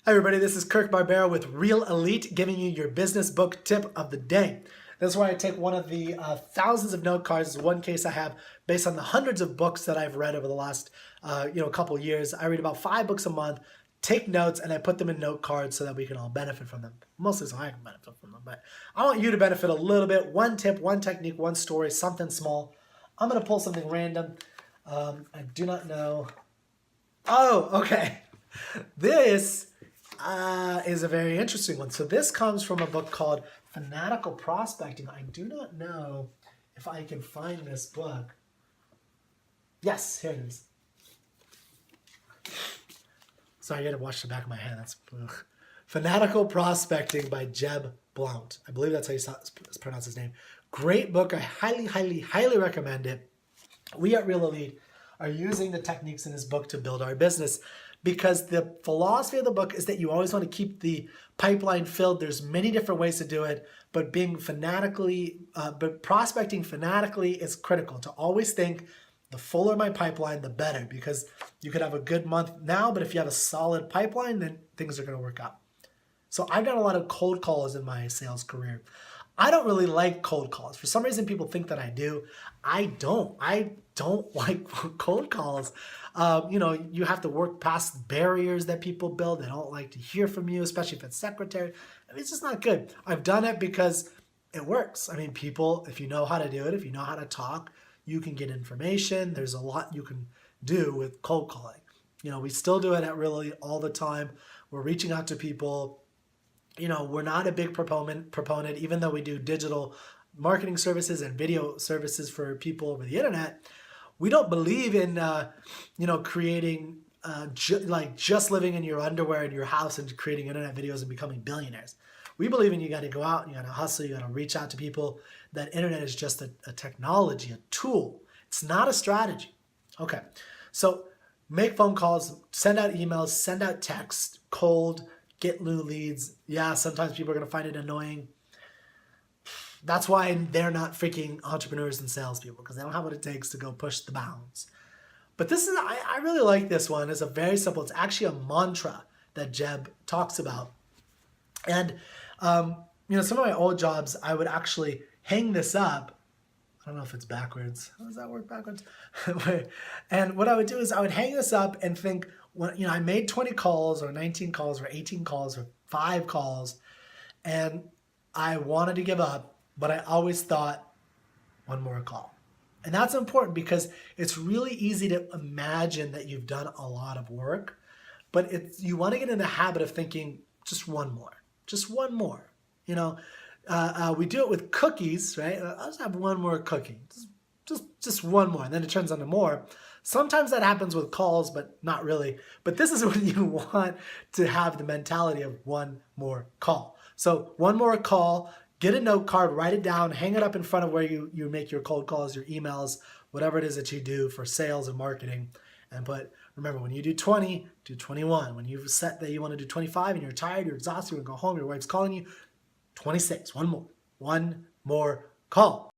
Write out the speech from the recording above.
Hi everybody, this is Kirk Barbera with Real Elite giving you your business book tip of the day. This is where I take one of the thousands of note cards, one case I have based on the hundreds of books that I've read over the last couple years. I read about 5 books a month, take notes, and I put them in note cards so that we can all benefit from them. Mostly so I can benefit from them, but I want you to benefit a little bit. One tip, one technique, one story, something small. I'm going to pull something random. I do not know. Oh, okay. This is a very interesting one. So this comes from a book called Fanatical Prospecting. I do not know if I can find this book. Yes, here it is. Sorry, I got to wash the back of my hand. That's Fanatical Prospecting by Jeb Blount. I believe that's how you pronounce his name. Great book. I highly, highly, highly recommend it. We at Real Elite are using the techniques in this book to build our business, because the philosophy of the book is that you always want to keep the pipeline filled. There's many different ways to do it, but prospecting fanatically is critical. To always think, the fuller my pipeline, the better, because you could have a good month now, but if you have a solid pipeline, then things are going to work out. So I've done a lot of cold calls in my sales career. I don't really like cold calls. For some reason, people think that I do. I don't like cold calls. You have to work past barriers that people build. They don't like to hear from you, especially if it's secretary. I mean, it's just not good. I've done it because it works. I mean, people, if you know how to do it, if you know how to talk, you can get information. There's a lot you can do with cold calling. We still do it at Real Elite all the time. We're reaching out to people. We're not a big proponent, even though we do digital marketing services and video services for people over the internet. We don't believe in, creating, just living in your underwear in your house and creating internet videos and becoming billionaires. We believe in you got to go out, you got to hustle, you got to reach out to people. That internet is just a technology, a tool. It's not a strategy. Okay, so make phone calls, send out emails, send out texts, cold, get new leads. Yeah, sometimes people are going to find it annoying. That's why they're not freaking entrepreneurs and salespeople, because they don't have what it takes to go push the bounds. But I really like this one. It's it's actually a mantra that Jeb talks about. And, some of my old jobs, I would actually hang this up. I don't know if it's backwards. How does that work backwards? And what I would do is I would hang this up and think, I made 20 calls or 19 calls or 18 calls or 5 calls, and I wanted to give up, but I always thought, one more call. And that's important, because it's really easy to imagine that you've done a lot of work, but you want to get in the habit of thinking just one more. We do it with cookies, right? I'll just have one more cookie, just one more, and then it turns into more. Sometimes that happens with calls, but not really. But this is when you want to have the mentality of one more call. So one more call, get a note card, write it down, hang it up in front of where you make your cold calls, your emails, whatever it is that you do for sales and marketing. And remember, when you do 20, do 21. When you've set that you want to do 25 and you're tired, you're exhausted, you want to go home, your wife's calling you, 26, one more call.